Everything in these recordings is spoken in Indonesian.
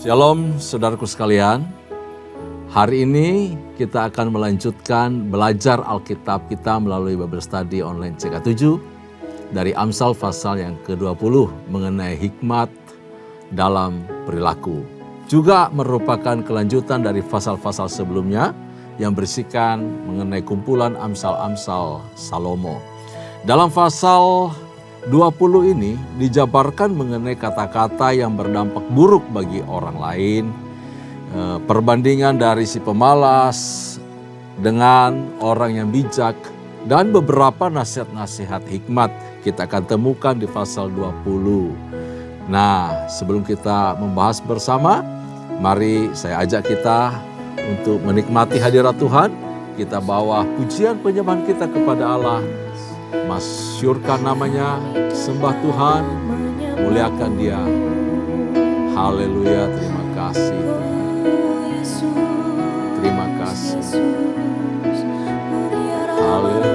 Shalom saudaraku sekalian, hari ini kita akan melanjutkan belajar Alkitab kita melalui Bible Study online CK7 dari Amsal pasal yang ke-20 mengenai hikmat dalam perilaku. Juga merupakan kelanjutan dari pasal-pasal sebelumnya yang berisikan mengenai kumpulan Amsal-Amsal Salomo. Dalam pasal 20 ini dijabarkan mengenai kata-kata yang berdampak buruk bagi orang lain, perbandingan dari si pemalas dengan orang yang bijak, dan beberapa nasihat-nasihat hikmat kita akan temukan di pasal 20. Nah, sebelum kita membahas bersama, mari saya ajak kita untuk menikmati hadirat Tuhan. Kita bawa pujian penyembahan kita kepada Allah, masyurkan namanya, sembah Tuhan, muliakan Dia. Haleluya, terima kasih Tuhan. Terima kasih. Haleluya.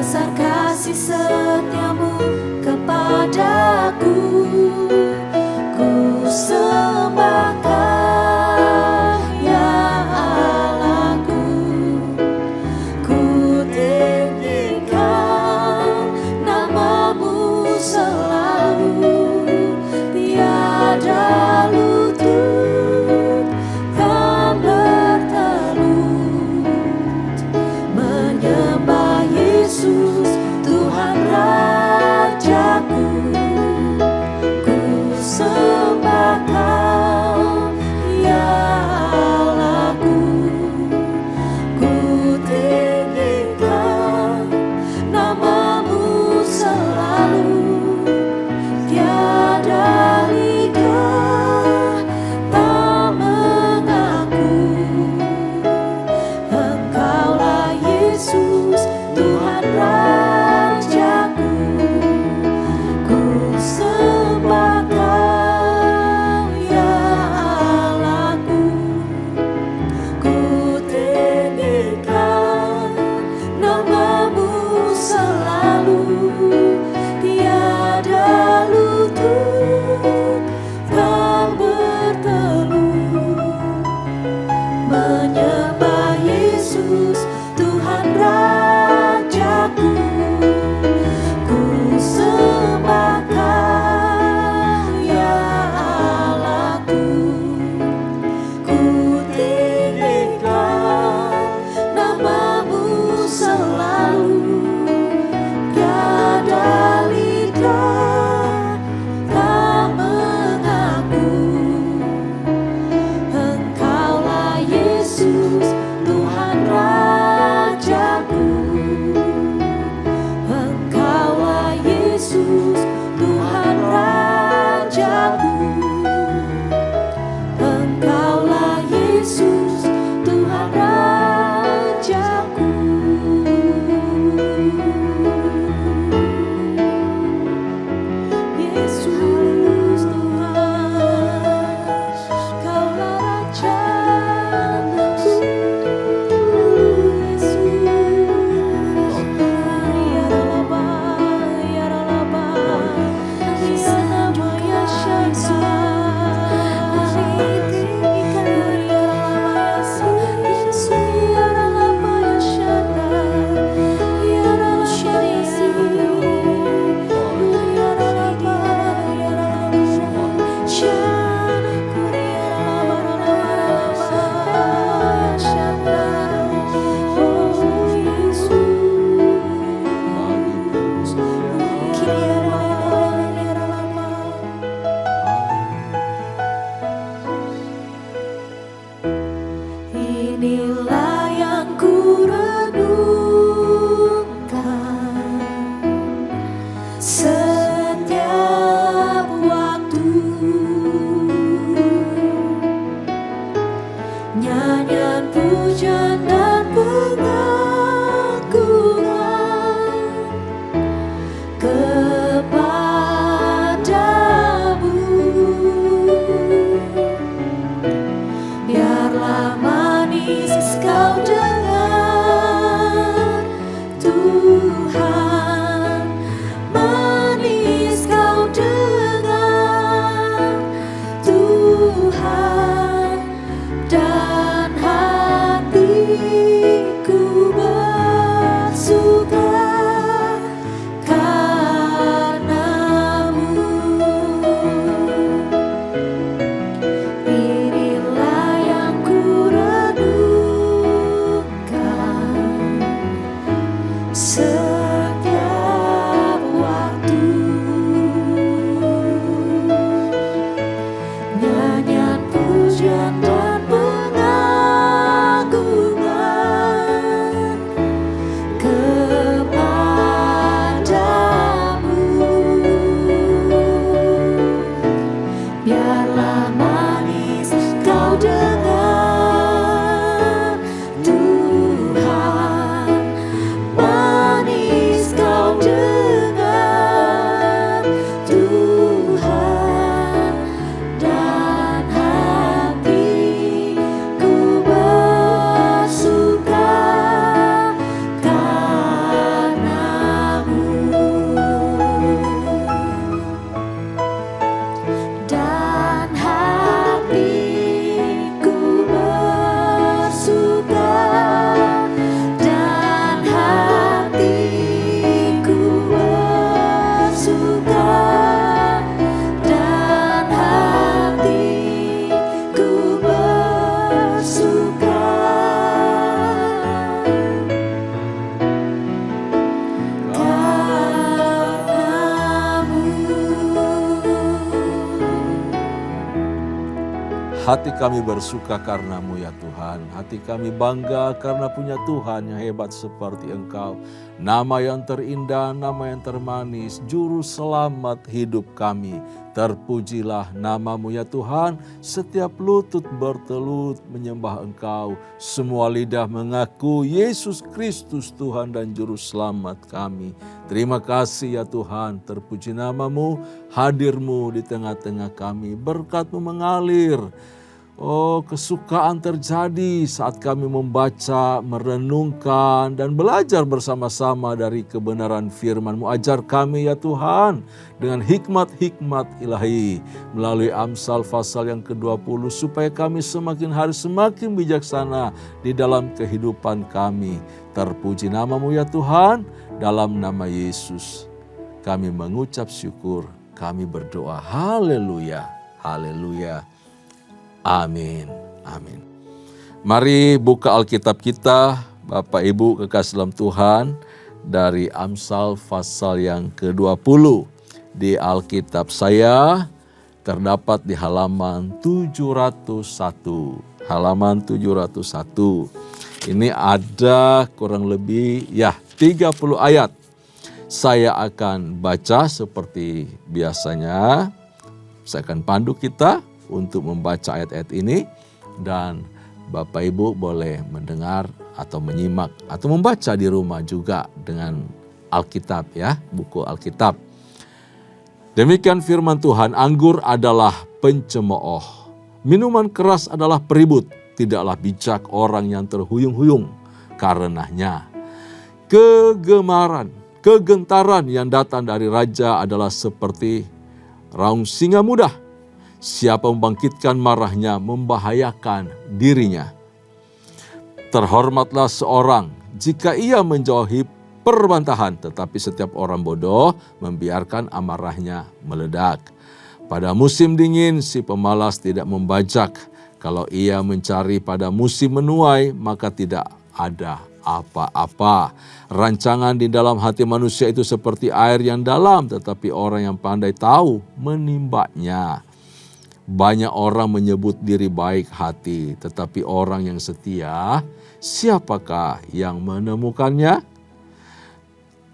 Besar kasih setiamu kepada setiap waktu. Nyanyian pujian dan pengagungan kepadamu. Biarlah manis kau dengar, Tuhan. Manis kau dengar, Tuhan. Dan hatiku bersuka karena-Mu. Dan hatiku bersuka, dan hatiku bersuka, dan hatiku bersuka karena-Mu. Hati kami bersuka karena-Mu ya Tuhan. Hati kami bangga karena punya Tuhan yang hebat seperti Engkau. Nama yang terindah, nama yang termanis, juru selamat hidup kami. Terpujilah nama-Mu ya Tuhan. Setiap lutut bertelut menyembah Engkau. Semua lidah mengaku Yesus Kristus Tuhan dan juru selamat kami. Terima kasih ya Tuhan, terpuji nama-Mu, hadir-Mu di tengah-tengah kami. Berkat-Mu mengalir. Oh, kesukaan terjadi saat kami membaca, merenungkan, dan belajar bersama-sama dari kebenaran firman-Mu. Ajar kami ya Tuhan dengan hikmat-hikmat ilahi melalui Amsal pasal yang ke-20 supaya kami semakin hari semakin bijaksana di dalam kehidupan kami. Terpuji nama-Mu ya Tuhan, dalam nama Yesus kami mengucap syukur, kami berdoa. Haleluya, haleluya. Amin, amin. Mari buka Alkitab kita, Bapak Ibu kekasih dalam Tuhan, dari Amsal pasal yang ke-20. Di Alkitab saya terdapat di halaman 701. Halaman 701. Ini ada kurang lebih 30 ayat. Saya akan baca seperti biasanya. Saya akan pandu kita untuk membaca ayat-ayat ini, dan Bapak Ibu boleh mendengar atau menyimak atau membaca di rumah juga dengan Alkitab ya, buku Alkitab. Demikian firman Tuhan, anggur adalah pencemooh, minuman keras adalah peribut, tidaklah bijak orang yang terhuyung-huyung karenanya. Kegentaran yang datang dari raja adalah seperti raung singa muda. Siapa membangkitkan marahnya membahayakan dirinya. Terhormatlah seorang jika ia menjauhi perbantahan, tetapi setiap orang bodoh membiarkan amarahnya meledak. Pada musim dingin si pemalas tidak membajak. Kalau ia mencari pada musim menuai, maka tidak ada apa-apa. Rancangan di dalam hati manusia itu seperti air yang dalam, tetapi orang yang pandai tahu menimbanya. Banyak orang menyebut diri baik hati, tetapi orang yang setia, siapakah yang menemukannya?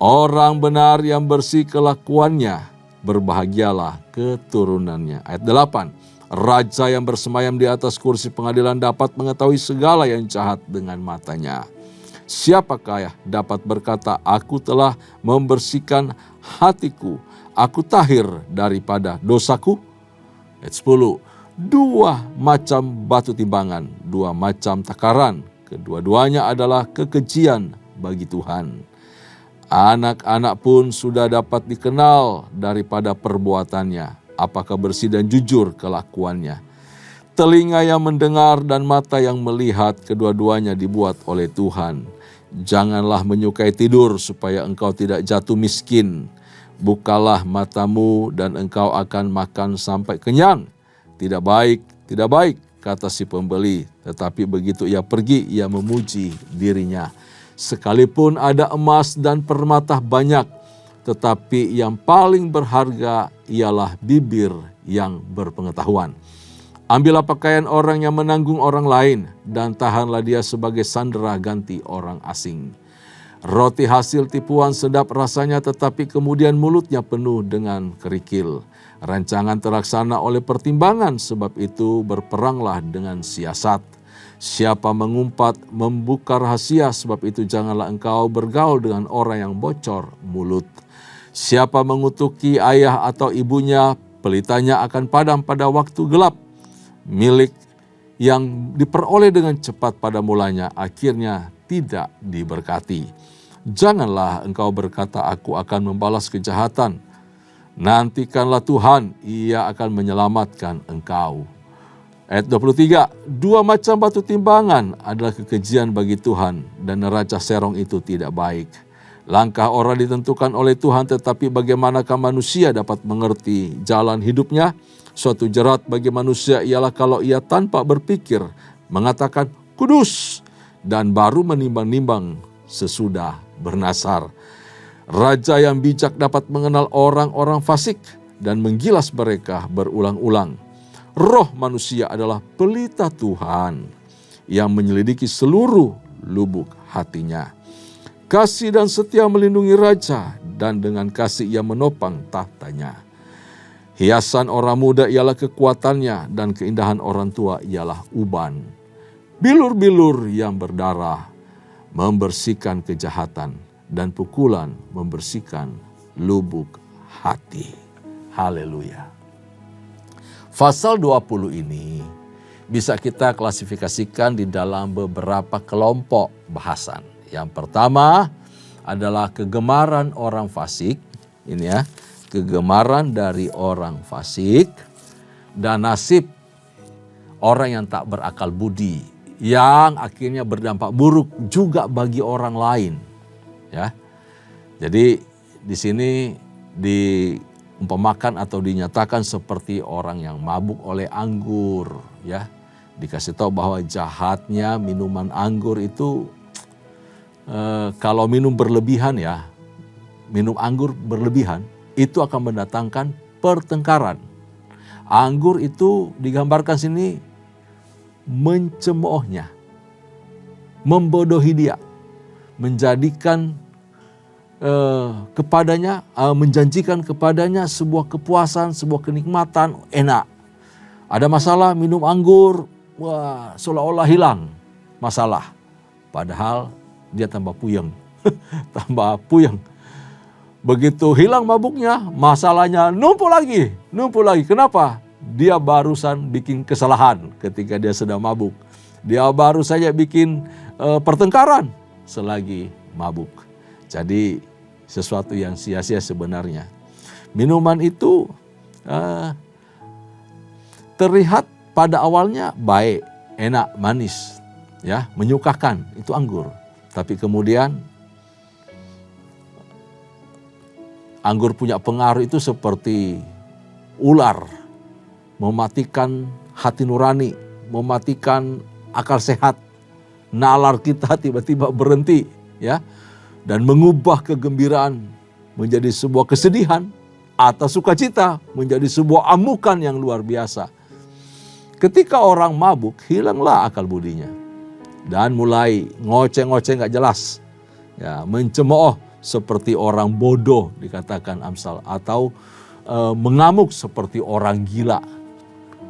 Orang benar yang bersih kelakuannya, berbahagialah keturunannya. Ayat 8, raja yang bersemayam di atas kursi pengadilan dapat mengetahui segala yang jahat dengan matanya. Siapakah yang dapat berkata, aku telah membersihkan hatiku, aku tahir daripada dosaku? Ayat 10, dua macam batu timbangan, dua macam takaran, kedua-duanya adalah kekejian bagi Tuhan. Anak-anak pun sudah dapat dikenal daripada perbuatannya, apakah bersih dan jujur kelakuannya. Telinga yang mendengar dan mata yang melihat, kedua-duanya dibuat oleh Tuhan. Janganlah menyukai tidur supaya engkau tidak jatuh miskin. Bukalah matamu dan engkau akan makan sampai kenyang. Tidak baik, kata si pembeli. Tetapi begitu ia pergi, ia memuji dirinya. Sekalipun ada emas dan permata banyak, tetapi yang paling berharga ialah bibir yang berpengetahuan. Ambillah pakaian orang yang menanggung orang lain, dan tahanlah dia sebagai sandera ganti orang asing. Roti hasil tipuan sedap rasanya, tetapi kemudian mulutnya penuh dengan kerikil. Rancangan terlaksana oleh pertimbangan, sebab itu berperanglah dengan siasat. Siapa mengumpat membuka rahasia, sebab itu janganlah engkau bergaul dengan orang yang bocor mulut. Siapa mengutuki ayah atau ibunya, pelitanya akan padam pada waktu gelap. Milik yang diperoleh dengan cepat pada mulanya akhirnya tidak diberkati. Janganlah engkau berkata, aku akan membalas kejahatan. Nantikanlah Tuhan, ia akan menyelamatkan engkau. Ayat 23, 2 macam batu timbangan adalah kekejian bagi Tuhan, dan neraca serong itu tidak baik. Langkah orang ditentukan oleh Tuhan, tetapi bagaimanakah manusia dapat mengerti jalan hidupnya? Suatu jerat bagi manusia ialah kalau ia tanpa berpikir mengatakan kudus, dan baru menimbang-nimbang sesudah bernasar. Raja yang bijak dapat mengenal orang-orang fasik dan menggilas mereka berulang-ulang. Roh manusia adalah pelita Tuhan yang menyelidiki seluruh lubuk hatinya. Kasih dan setia melindungi raja, dan dengan kasih ia menopang tahtanya. Hiasan orang muda ialah kekuatannya, dan keindahan orang tua ialah uban. Bilur-bilur yang berdarah membersihkan kejahatan, dan pukulan membersihkan lubuk hati. Haleluya. Pasal 20 ini bisa kita klasifikasikan di dalam beberapa kelompok bahasan. Yang pertama adalah kegemaran orang fasik. Ini ya, kegemaran dari orang fasik dan nasib orang yang tak berakal budi, yang akhirnya berdampak buruk juga bagi orang lain. Ya, jadi di sini diumpamakan atau dinyatakan seperti orang yang mabuk oleh anggur. Ya, dikasih tahu bahwa jahatnya minuman anggur itu kalau minum berlebihan, ya, minum anggur berlebihan itu akan mendatangkan pertengkaran. Anggur itu digambarkan sini mencemoohnya, membodohi dia, menjadikan kepadanya, menjanjikan kepadanya sebuah kepuasan, sebuah kenikmatan, enak. Ada masalah, minum anggur, wah, seolah-olah hilang masalah. Padahal dia tambah puyeng, tambah puyeng. Begitu hilang mabuknya, masalahnya numpuk lagi. Kenapa? Dia barusan bikin kesalahan ketika dia sedang mabuk. Dia baru saja bikin pertengkaran selagi mabuk. Jadi sesuatu yang sia-sia sebenarnya. Minuman itu terlihat pada awalnya baik, enak, manis, ya, menyukakan, itu anggur. Tapi kemudian anggur punya pengaruh itu seperti ular, mematikan hati nurani, mematikan akal sehat. Nalar kita tiba-tiba berhenti, ya, dan mengubah kegembiraan menjadi sebuah kesedihan atau sukacita menjadi sebuah amukan yang luar biasa. Ketika orang mabuk, hilanglah akal budinya dan mulai ngoceh-ngoceh gak jelas, ya, mencemooh seperti orang bodoh dikatakan Amsal, atau mengamuk seperti orang gila,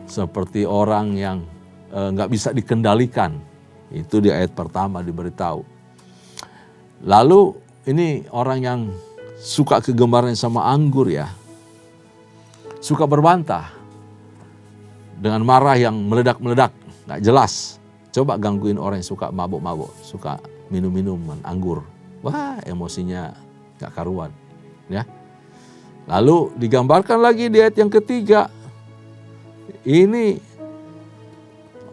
seperti orang yang gak bisa dikendalikan. Itu di ayat pertama diberitahu. Lalu ini orang yang suka kegemaran sama anggur, ya, suka berbantah dengan marah yang meledak-meledak, gak jelas. Coba gangguin orang yang suka mabuk-mabuk, suka minum-minuman anggur. Wah, emosinya gak karuan, ya. Lalu digambarkan lagi di ayat yang ketiga. Ini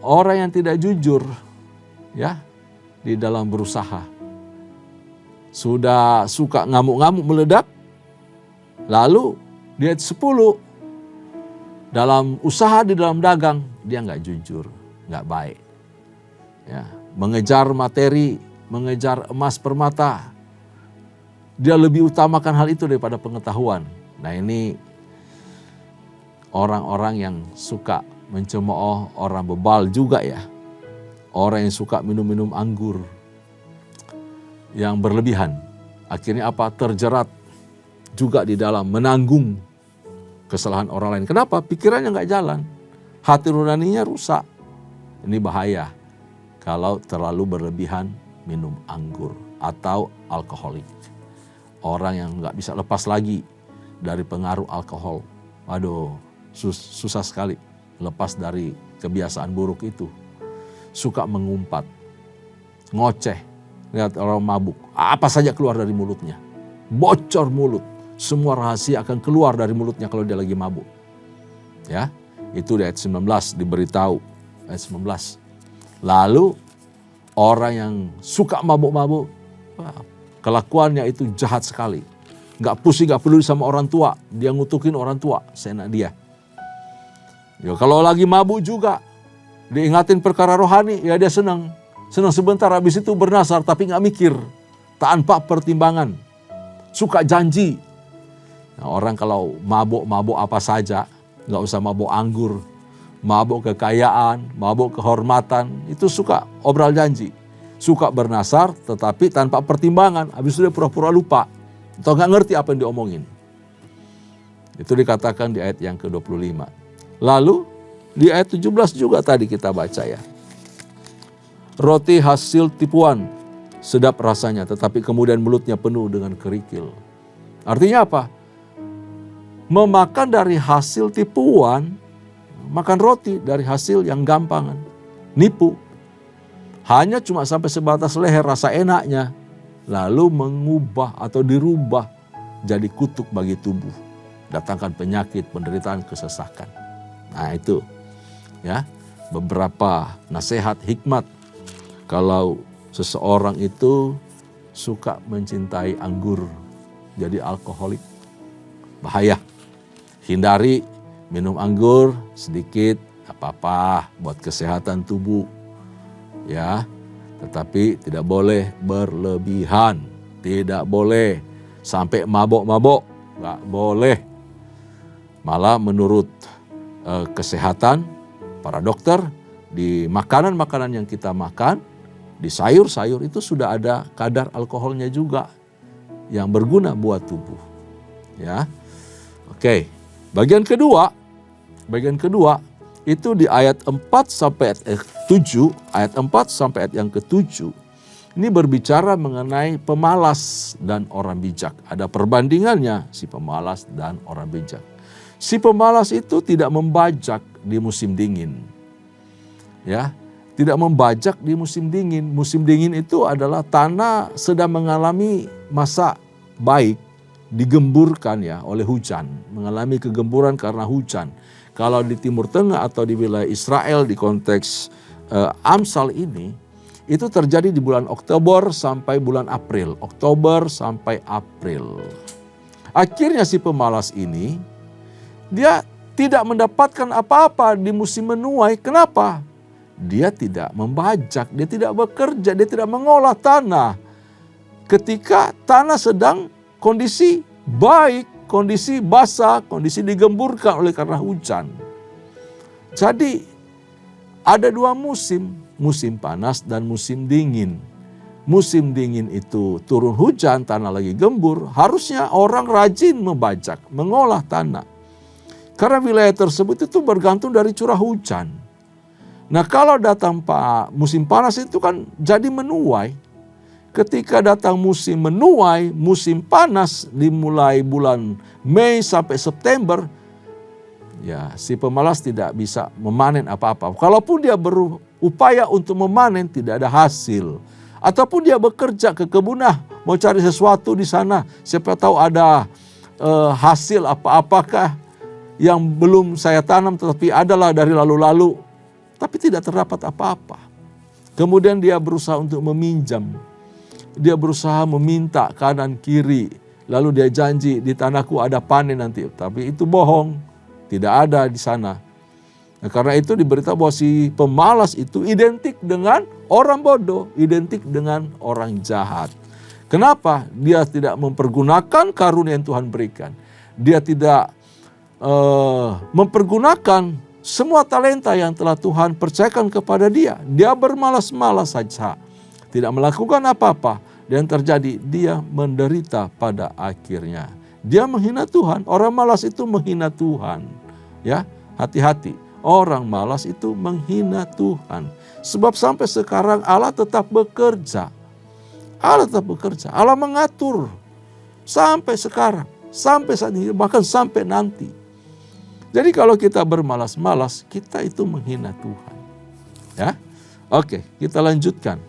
orang yang tidak jujur, ya, di dalam berusaha. Sudah suka ngamuk-ngamuk meledak. Lalu di ayat 10, dalam usaha, di dalam dagang, dia gak jujur, gak baik. Ya, mengejar materi mengejar emas permata. Dia lebih utamakan hal itu daripada pengetahuan. Nah, ini orang-orang yang suka mencemooh, orang bebal juga ya. Orang yang suka minum-minum anggur yang berlebihan. Akhirnya apa? Terjerat juga di dalam menanggung kesalahan orang lain. Kenapa? Pikirannya nggak jalan. Hati nuraninya rusak. Ini bahaya kalau terlalu berlebihan minum anggur atau alkoholik. Orang yang nggak bisa lepas lagi dari pengaruh alkohol. Waduh, susah sekali lepas dari kebiasaan buruk itu. Suka mengumpat, ngoceh, lihat orang mabuk. Apa saja keluar dari mulutnya. Bocor mulut. Semua rahasia akan keluar dari mulutnya kalau dia lagi mabuk. Ya, itu di ayat 19 diberitahu. Ayat 19. Lalu orang yang suka mabuk-mabuk, kelakuannya itu jahat sekali. Gak pusing, gak peduli sama orang tua. Dia ngutukin orang tua, seenak dia. Ya, kalau lagi mabuk juga, diingatin perkara rohani, ya dia senang. Senang sebentar, habis itu bernasar tapi gak mikir. Tanpa pertimbangan. Suka janji. Nah, orang kalau mabuk apa saja, gak usah mabuk anggur, mabuk kekayaan, mabuk kehormatan, itu suka obral janji. Suka bernasar tetapi tanpa pertimbangan, habis itu dia pura-pura lupa. Atau gak ngerti apa yang diomongin. Itu dikatakan di ayat yang ke-25. Lalu di ayat 17 juga tadi kita baca ya. Roti hasil tipuan, sedap rasanya tetapi kemudian mulutnya penuh dengan kerikil. Artinya apa? Memakan dari hasil tipuan, makan roti dari hasil yang gampangan, nipu. Hanya cuma sampai sebatas leher rasa enaknya, lalu mengubah atau dirubah jadi kutuk bagi tubuh. Datangkan penyakit, penderitaan, kesesakan. Nah itu ya beberapa nasihat hikmat kalau seseorang itu suka mencintai anggur, jadi alkoholik. Bahaya. Hindari minum anggur sedikit, apa-apa buat kesehatan tubuh. Ya, tetapi tidak boleh berlebihan. Tidak boleh sampai mabok-mabok. Nggak boleh. Malah menurut kesehatan para dokter, di makanan-makanan yang kita makan, di sayur-sayur itu sudah ada kadar alkoholnya juga yang berguna buat tubuh. Ya, oke. Bagian kedua itu di ayat 4 sampai ayat 7, ayat 4 sampai ayat yang ke-7. Ini berbicara mengenai pemalas dan orang bijak. Ada perbandingannya si pemalas dan orang bijak. Si pemalas itu tidak membajak di musim dingin. Ya, tidak membajak di musim dingin. Musim dingin itu adalah tanah sedang mengalami masa baik, digemburkan ya oleh hujan, mengalami kegemburan karena hujan. Kalau di Timur Tengah atau di wilayah Israel di konteks Amsal ini, itu terjadi di bulan Oktober sampai bulan April. Oktober sampai April. Akhirnya si pemalas ini, dia tidak mendapatkan apa-apa di musim menuai. Kenapa? Dia tidak membajak, dia tidak bekerja, dia tidak mengolah tanah. Ketika tanah sedang kondisi baik, kondisi basah, kondisi digemburkan oleh karena hujan. Jadi ada dua musim, musim panas dan musim dingin. Musim dingin itu turun hujan, tanah lagi gembur, harusnya orang rajin membajak, mengolah tanah. Karena wilayah tersebut itu bergantung dari curah hujan. Nah kalau datang musim panas itu kan jadi menuai. Ketika datang musim menuai, musim panas dimulai bulan Mei sampai September, ya si pemalas tidak bisa memanen apa-apa. Kalaupun dia berupaya untuk memanen tidak ada hasil. Ataupun dia bekerja ke kebun, mau cari sesuatu di sana, siapa tahu ada hasil apa-apakah yang belum saya tanam tetapi adalah dari lalu-lalu. Tapi tidak terdapat apa-apa. Kemudian dia berusaha untuk meminjam. Dia berusaha meminta kanan kiri. Lalu dia janji di tanahku ada panen nanti. Tapi itu bohong. Tidak ada di sana. Nah, karena itu diberitahu bahwa si pemalas itu identik dengan orang bodoh, identik dengan orang jahat. Kenapa? Dia tidak mempergunakan karunia yang Tuhan berikan. Dia tidak mempergunakan semua talenta yang telah Tuhan percayakan kepada dia. Dia bermalas-malas saja, tidak melakukan apa-apa. Dan terjadi dia menderita pada akhirnya. Dia menghina Tuhan. Orang malas itu menghina Tuhan. Ya, hati-hati. Orang malas itu menghina Tuhan. Sebab sampai sekarang Allah tetap bekerja. Allah tetap bekerja. Allah mengatur sampai sekarang, sampai saat ini, bahkan sampai nanti. Jadi kalau kita bermalas-malas, kita itu menghina Tuhan. Ya, oke, kita lanjutkan.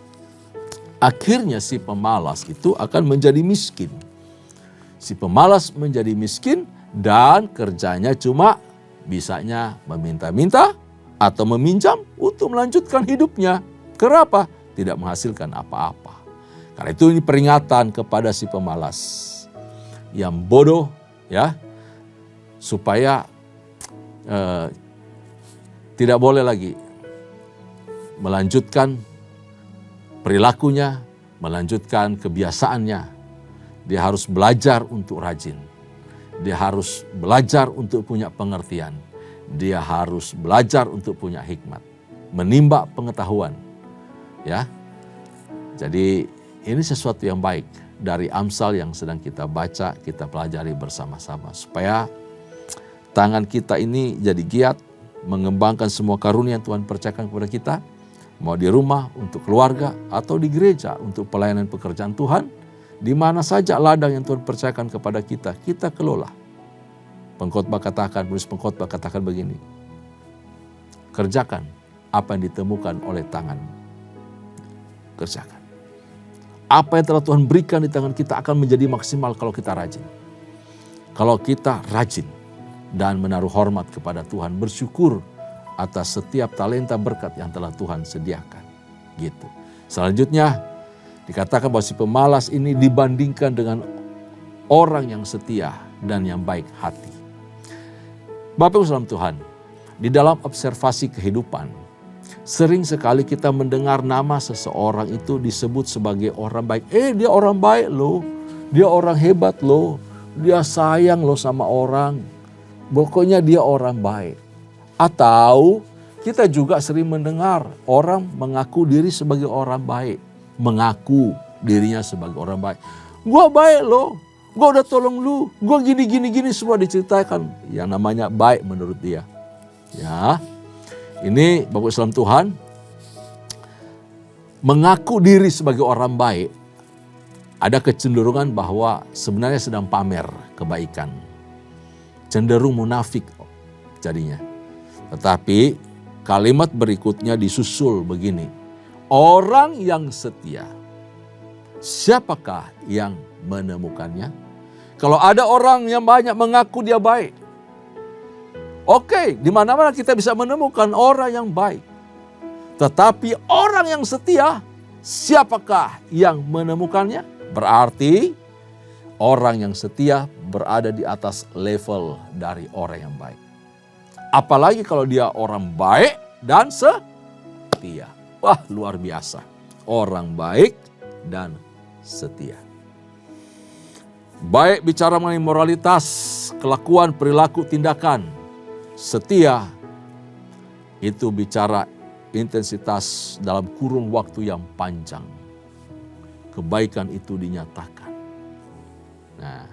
Akhirnya si pemalas itu akan menjadi miskin. Si pemalas menjadi miskin dan kerjanya cuma bisanya meminta-minta atau meminjam untuk melanjutkan hidupnya. Kenapa? Tidak menghasilkan apa-apa. Karena itu ini peringatan kepada si pemalas yang bodoh, ya, supaya tidak boleh lagi melanjutkan perilakunya, melanjutkan kebiasaannya. Dia harus belajar untuk rajin. Dia harus belajar untuk punya pengertian. Dia harus belajar untuk punya hikmat. Menimba pengetahuan. Ya. Jadi ini sesuatu yang baik dari Amsal yang sedang kita baca, kita pelajari bersama-sama. Supaya tangan kita ini jadi giat mengembangkan semua karunia yang Tuhan percayakan kepada kita. Mau di rumah, untuk keluarga, atau di gereja untuk pelayanan pekerjaan Tuhan. Di mana saja ladang yang Tuhan percayakan kepada kita, kita kelola. Pengkhotbah katakan, penulis pengkhotbah katakan begini. Kerjakan apa yang ditemukan oleh tanganmu. Kerjakan. Apa yang telah Tuhan berikan di tangan kita akan menjadi maksimal kalau kita rajin. Kalau kita rajin dan menaruh hormat kepada Tuhan, bersyukur atas setiap talenta berkat yang telah Tuhan sediakan. Gitu. Selanjutnya dikatakan bahwa si pemalas ini dibandingkan dengan orang yang setia dan yang baik hati. Bapak Ibu saudara Tuhan, di dalam observasi kehidupan, sering sekali kita mendengar nama seseorang itu disebut sebagai orang baik. Dia orang baik loh, dia orang hebat loh, dia sayang loh sama orang. Pokoknya dia orang baik. Atau kita juga sering mendengar orang mengaku diri sebagai orang baik. Mengaku dirinya sebagai orang baik. Gua baik loh, gua udah tolong lu, gua gini semua diceritakan. Yang namanya baik menurut dia. Ya, ini Bapak Islam Tuhan mengaku diri sebagai orang baik. Ada kecenderungan bahwa sebenarnya sedang pamer kebaikan. Cenderung munafik jadinya. Tetapi kalimat berikutnya disusul begini. Orang yang setia, siapakah yang menemukannya? Kalau ada orang yang banyak mengaku dia baik. Oke, di mana-mana kita bisa menemukan orang yang baik. Tetapi orang yang setia, siapakah yang menemukannya? Berarti orang yang setia berada di atas level dari orang yang baik. Apalagi kalau dia orang baik dan setia. Wah, luar biasa. Orang baik dan setia. Baik bicara mengenai moralitas, kelakuan, perilaku, tindakan. Setia itu bicara intensitas dalam kurun waktu yang panjang. Kebaikan itu dinyatakan. Nah,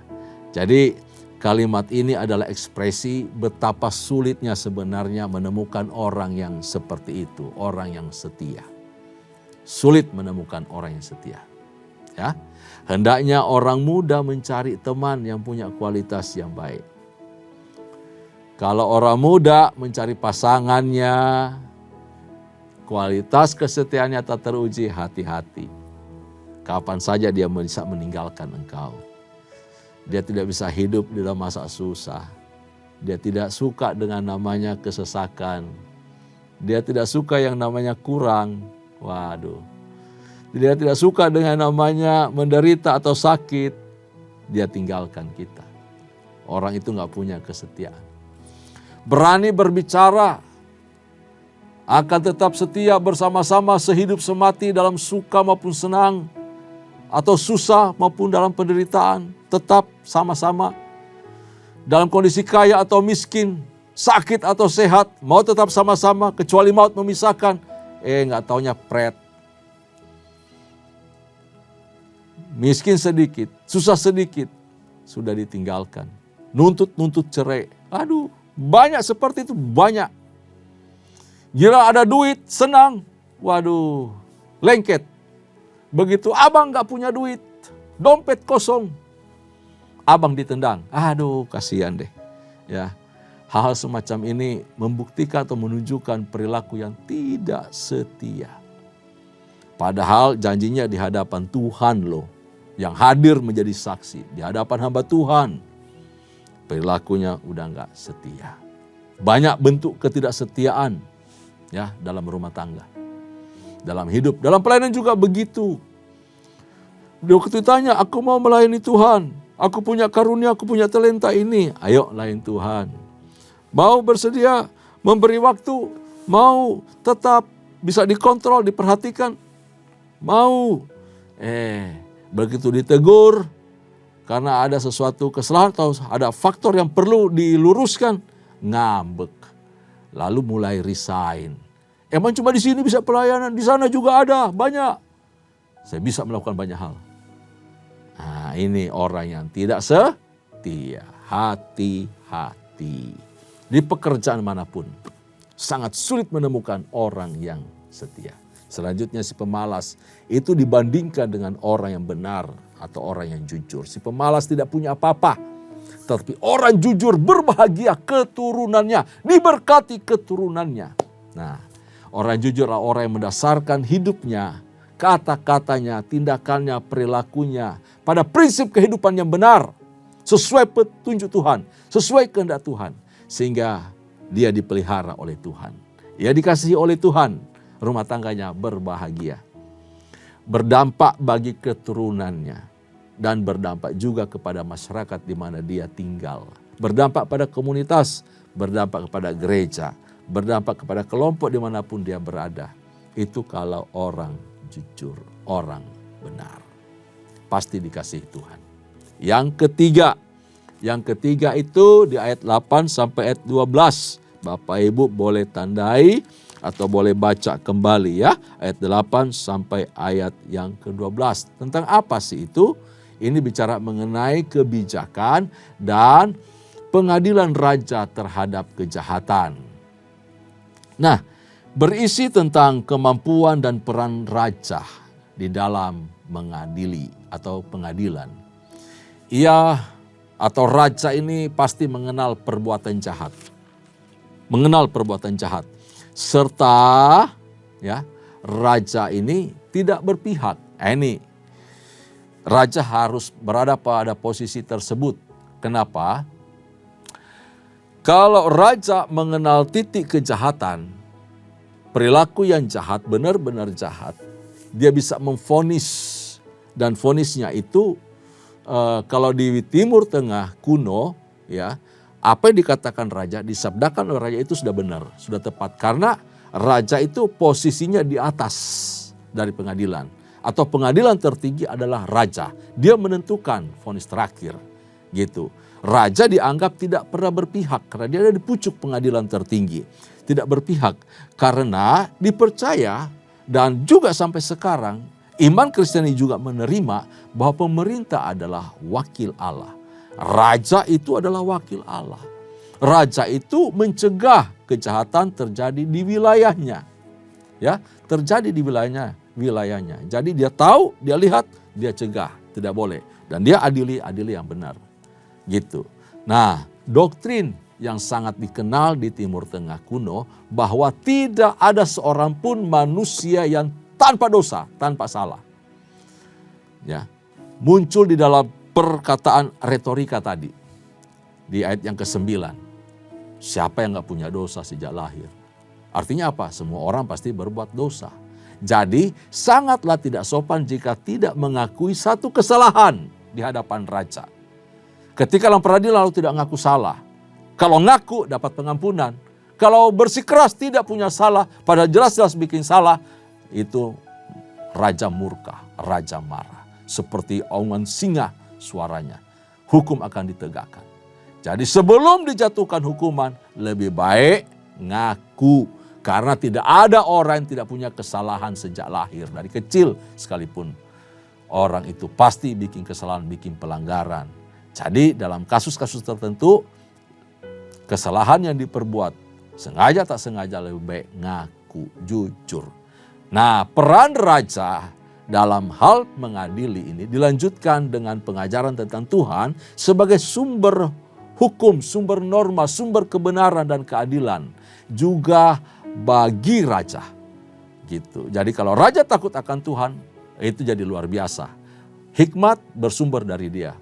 jadi kalimat ini adalah ekspresi betapa sulitnya sebenarnya menemukan orang yang seperti itu, orang yang setia. Sulit menemukan orang yang setia. Ya, hendaknya orang muda mencari teman yang punya kualitas yang baik. Kalau orang muda mencari pasangannya, kualitas kesetiaannya tak teruji, hati-hati. Kapan saja dia bisa meninggalkan engkau. Dia tidak bisa hidup di dalam masa susah. Dia tidak suka dengan namanya kesesakan. Dia tidak suka yang namanya kurang. Waduh. Dia tidak suka dengan namanya menderita atau sakit. Dia tinggalkan kita. Orang itu gak punya kesetiaan. Berani berbicara akan tetap setia bersama-sama sehidup semati dalam suka maupun senang, atau susah maupun dalam penderitaan, tetap sama-sama. Dalam kondisi kaya atau miskin, sakit atau sehat, mau tetap sama-sama, kecuali maut memisahkan. Nggak taunya pret. Miskin sedikit, susah sedikit, sudah ditinggalkan. Nuntut cerai. Aduh, banyak seperti itu, banyak. Gila ada duit, senang. Waduh, lengket. Begitu abang gak punya duit, dompet kosong, abang ditendang. Aduh, kasihan deh. Ya, hal-hal semacam ini membuktikan atau menunjukkan perilaku yang tidak setia. Padahal janjinya di hadapan Tuhan loh, yang hadir menjadi saksi di hadapan hamba Tuhan. Perilakunya udah gak setia. Banyak bentuk ketidaksetiaan ya dalam rumah tangga. Dalam hidup, dalam pelayanan juga begitu. Dia waktu ditanya, aku mau melayani Tuhan. Aku punya karunia, aku punya talenta ini. Ayo layani Tuhan. Mau bersedia memberi waktu. Mau tetap bisa dikontrol, diperhatikan. Mau. Begitu ditegur. Karena ada sesuatu kesalahan atau ada faktor yang perlu diluruskan. Ngambek. Lalu mulai resign. Emang cuma di sini bisa pelayanan, di sana juga ada, banyak. Saya bisa melakukan banyak hal. Nah, ini orang yang tidak setia. Hati-hati. Di pekerjaan manapun, sangat sulit menemukan orang yang setia. Selanjutnya si pemalas itu dibandingkan dengan orang yang benar atau orang yang jujur. Si pemalas tidak punya apa-apa. Tetapi orang jujur berbahagia keturunannya, diberkati keturunannya. Nah, orang jujur adalah orang yang mendasarkan hidupnya, kata-katanya, tindakannya, perilakunya pada prinsip kehidupan yang benar, sesuai petunjuk Tuhan, sesuai kehendak Tuhan, sehingga dia dipelihara oleh Tuhan. Ia dikasihi oleh Tuhan, rumah tangganya berbahagia, berdampak bagi keturunannya, dan berdampak juga kepada masyarakat di mana dia tinggal, berdampak pada komunitas, berdampak kepada gereja, berdampak kepada kelompok dimanapun dia berada. Itu kalau orang jujur, orang benar. Pasti dikasihi Tuhan. Yang ketiga itu di ayat 8 sampai ayat 12. Bapak Ibu boleh tandai atau boleh baca kembali ya. Ayat 8 sampai ayat yang ke-12. Tentang apa sih itu? Ini bicara mengenai kebijakan dan pengadilan raja terhadap kejahatan. Nah, berisi tentang kemampuan dan peran raja di dalam mengadili atau pengadilan. Ia atau raja ini pasti mengenal perbuatan jahat. Mengenal perbuatan jahat. Serta ya, raja ini tidak berpihak. Ini raja harus berada pada posisi tersebut. Kenapa? Kalau raja mengenal titik kejahatan, perilaku yang jahat, benar-benar jahat, dia bisa memvonis. Dan vonisnya itu kalau di Timur Tengah kuno, ya, apa yang dikatakan raja, disabdakan oleh raja itu sudah benar, sudah tepat. Karena raja itu posisinya di atas dari pengadilan. Atau pengadilan tertinggi adalah raja. Dia menentukan vonis terakhir. Gitu. Raja dianggap tidak pernah berpihak karena dia ada di pucuk pengadilan tertinggi. Tidak berpihak karena dipercaya dan juga sampai sekarang iman Kristiani juga menerima bahwa pemerintah adalah wakil Allah. Raja itu adalah wakil Allah. Raja itu mencegah kejahatan terjadi di wilayahnya. Ya, terjadi di wilayahnya. Jadi dia tahu, dia lihat, dia cegah, tidak boleh. Dan dia adili yang benar. Gitu. Nah, doktrin yang sangat dikenal di Timur Tengah kuno bahwa tidak ada seorang pun manusia yang tanpa dosa, tanpa salah. Ya, muncul di dalam perkataan retorika tadi di ayat yang ke-9. Siapa yang gak punya dosa sejak lahir? Artinya apa? Semua orang pasti berbuat dosa. Jadi sangatlah tidak sopan jika tidak mengakui satu kesalahan di hadapan raja. Ketika dalam peradilan lalu tidak ngaku salah. Kalau ngaku dapat pengampunan. Kalau bersikeras tidak punya salah, padahal jelas-jelas bikin salah, itu raja murka, raja marah. Seperti aungan singa suaranya. Hukum akan ditegakkan. Jadi sebelum dijatuhkan hukuman, lebih baik ngaku. Karena tidak ada orang yang tidak punya kesalahan sejak lahir. Dari kecil sekalipun orang itu pasti bikin kesalahan, bikin pelanggaran. Jadi dalam kasus-kasus tertentu, kesalahan yang diperbuat sengaja tak sengaja lebih baik ngaku, jujur. Nah, peran raja dalam hal mengadili ini dilanjutkan dengan pengajaran tentang Tuhan sebagai sumber hukum, sumber norma, sumber kebenaran dan keadilan. Juga bagi raja. Gitu. Jadi kalau raja takut akan Tuhan, itu jadi luar biasa. Hikmat bersumber dari dia.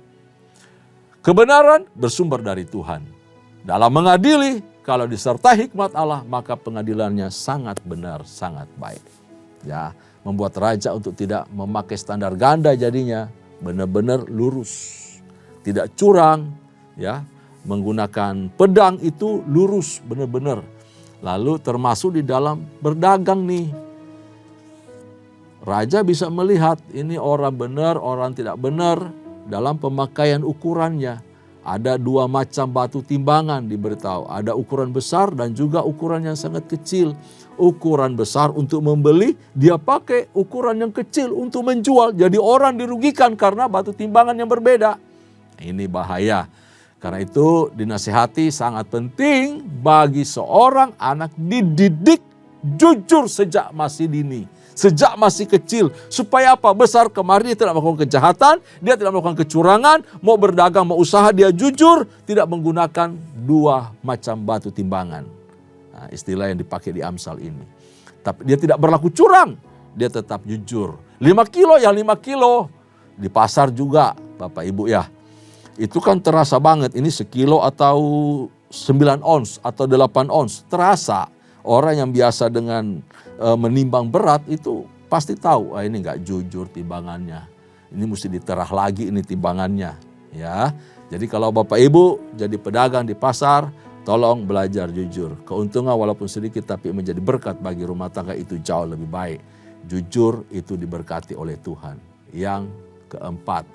Kebenaran bersumber dari Tuhan. Dalam mengadili, kalau disertai hikmat Allah, maka pengadilannya sangat benar, sangat baik. Ya, membuat raja untuk tidak memakai standar ganda jadinya benar-benar lurus. Tidak curang, ya. Menggunakan pedang itu lurus benar-benar. Lalu termasuk di dalam berdagang nih. Raja bisa melihat ini orang benar, orang tidak benar dalam pemakaian ukurannya. Ada dua macam batu timbangan diberitahu. Ada ukuran besar dan juga ukuran yang sangat kecil. Ukuran besar untuk membeli, dia pakai ukuran yang kecil untuk menjual. Jadi orang dirugikan karena batu timbangan yang berbeda. Ini bahaya. Karena itu dinasihati sangat penting bagi seorang anak dididik jujur sejak masih dini. Sejak masih kecil. Supaya apa? Besar kemarin dia tidak melakukan kejahatan, dia tidak melakukan kecurangan, mau berdagang, mau usaha, dia jujur, tidak menggunakan dua macam batu timbangan. Nah, istilah yang dipakai di Amsal ini. Tapi dia tidak berlaku curang, dia tetap jujur. 5 kilo ya 5 kilo. Di pasar juga, Bapak Ibu ya. Itu kan terasa banget, ini sekilo atau 9 ons atau 8 ons, terasa. Orang yang biasa dengan menimbang berat itu pasti tahu, ini nggak jujur timbangannya. Ini mesti diterah lagi ini timbangannya. Ya, jadi kalau Bapak Ibu jadi pedagang di pasar, tolong belajar jujur. Keuntungan walaupun sedikit tapi menjadi berkat bagi rumah tangga itu jauh lebih baik. Jujur itu diberkati oleh Tuhan. Yang keempat,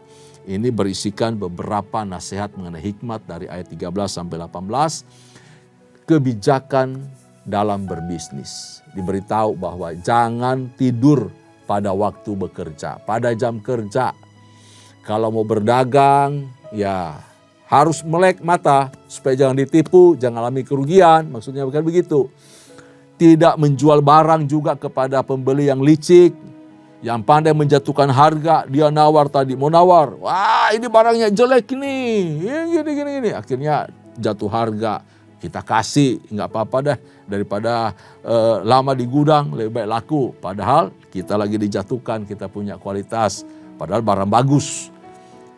ini berisikan beberapa nasihat mengenai hikmat dari ayat 13 sampai 18. Kebijakan dalam berbisnis. Diberitahu bahwa jangan tidur pada waktu bekerja, pada jam kerja. Kalau mau berdagang, ya harus melek mata supaya jangan ditipu, jangan alami kerugian. Maksudnya bukan begitu. Tidak menjual barang juga kepada pembeli yang licik, yang pandai menjatuhkan harga. Dia nawar tadi, mau nawar. Wah, ini barangnya jelek nih, gini. Akhirnya jatuh harga. Kita kasih, nggak apa-apa deh, daripada lama di gudang, lebih baik laku. Padahal kita lagi dijatuhkan, kita punya kualitas, padahal barang bagus.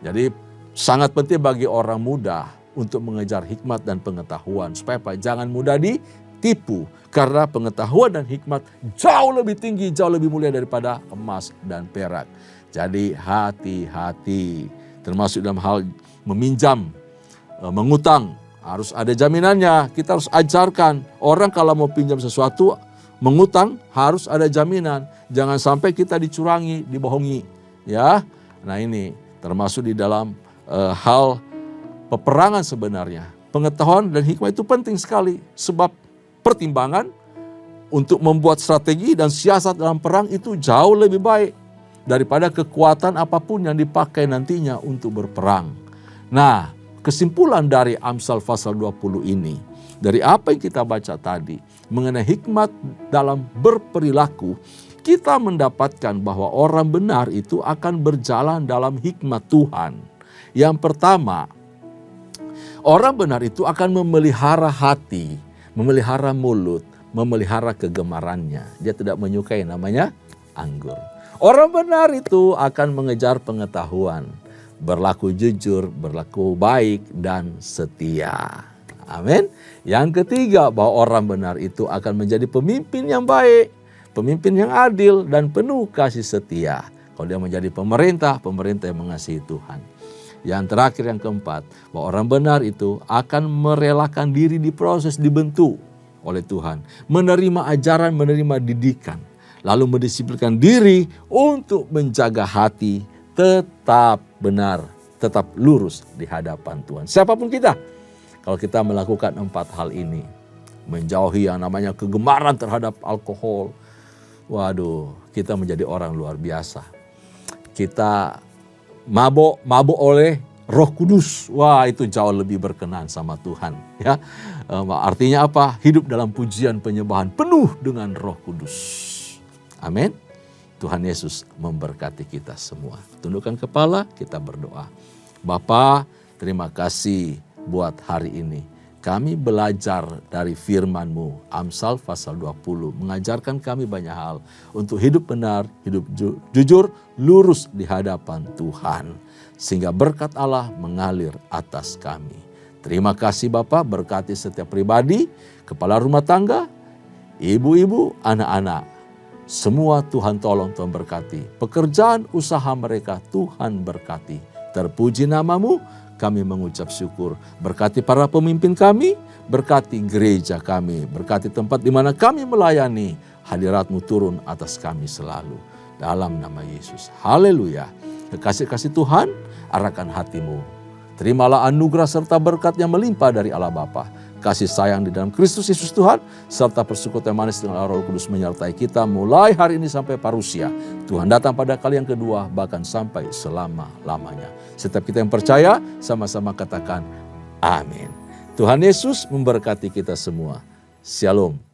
Jadi sangat penting bagi orang muda untuk mengejar hikmat dan pengetahuan. Supaya apa? Jangan mudah ditipu, karena pengetahuan dan hikmat jauh lebih tinggi, jauh lebih mulia daripada emas dan perak. Jadi hati-hati, termasuk dalam hal meminjam, mengutang. Harus ada jaminannya, kita harus ajarkan. Orang kalau mau pinjam sesuatu, mengutang harus ada jaminan. Jangan sampai kita dicurangi, dibohongi. Ya, nah ini termasuk di dalam hal peperangan sebenarnya. Pengetahuan dan hikmah itu penting sekali. Sebab pertimbangan untuk membuat strategi dan siasat dalam perang itu jauh lebih baik daripada kekuatan apapun yang dipakai nantinya untuk berperang. Nah, kesimpulan dari Amsal pasal 20 ini, dari apa yang kita baca tadi, mengenai hikmat dalam berperilaku, kita mendapatkan bahwa orang benar itu akan berjalan dalam hikmat Tuhan. Yang pertama, orang benar itu akan memelihara hati, memelihara mulut, memelihara kegemarannya. Dia tidak menyukai namanya anggur. Orang benar itu akan mengejar pengetahuan, berlaku jujur, berlaku baik, dan setia. Amin. Yang ketiga, bahwa orang benar itu akan menjadi pemimpin yang baik, pemimpin yang adil, dan penuh kasih setia. Kalau dia menjadi pemerintah, pemerintah yang mengasihi Tuhan. Yang terakhir, yang keempat, bahwa orang benar itu akan merelakan diri diproses, dibentuk oleh Tuhan. Menerima ajaran, menerima didikan. Lalu mendisiplinkan diri untuk menjaga hati tetap benar, tetap lurus di hadapan Tuhan. Siapapun kita, kalau kita melakukan 4 hal ini, menjauhi yang namanya kegemaran terhadap alkohol, waduh, kita menjadi orang luar biasa. Kita mabuk oleh Roh Kudus. Wah, itu jauh lebih berkenan sama Tuhan, ya. Artinya apa? Hidup dalam pujian penyembahan penuh dengan Roh Kudus. Amin. Tuhan Yesus memberkati kita semua. Tundukkan kepala, kita berdoa. Bapa, terima kasih buat hari ini. Kami belajar dari firman-Mu, Amsal pasal 20, mengajarkan kami banyak hal untuk hidup benar, hidup jujur, lurus di hadapan Tuhan. Sehingga berkat Allah mengalir atas kami. Terima kasih Bapa, berkati setiap pribadi, kepala rumah tangga, ibu-ibu, anak-anak. Semua Tuhan tolong, Tuhan berkati. Pekerjaan usaha mereka Tuhan berkati. Terpuji nama-Mu, kami mengucap syukur. Berkati para pemimpin kami, berkati gereja kami, berkati tempat di mana kami melayani. Hadirat-Mu turun atas kami selalu. Dalam nama Yesus. Haleluya. Kekasih-kasih Tuhan, arahkan hatimu. Terimalah anugerah serta berkat yang melimpah dari Allah Bapa. Kasih sayang di dalam Kristus Yesus Tuhan, serta persekutuan manis dengan Roh Kudus menyertai kita mulai hari ini sampai parusia. Tuhan datang pada kali yang kedua, bahkan sampai selama-lamanya. Setiap kita yang percaya, sama-sama katakan amin. Tuhan Yesus memberkati kita semua. Shalom.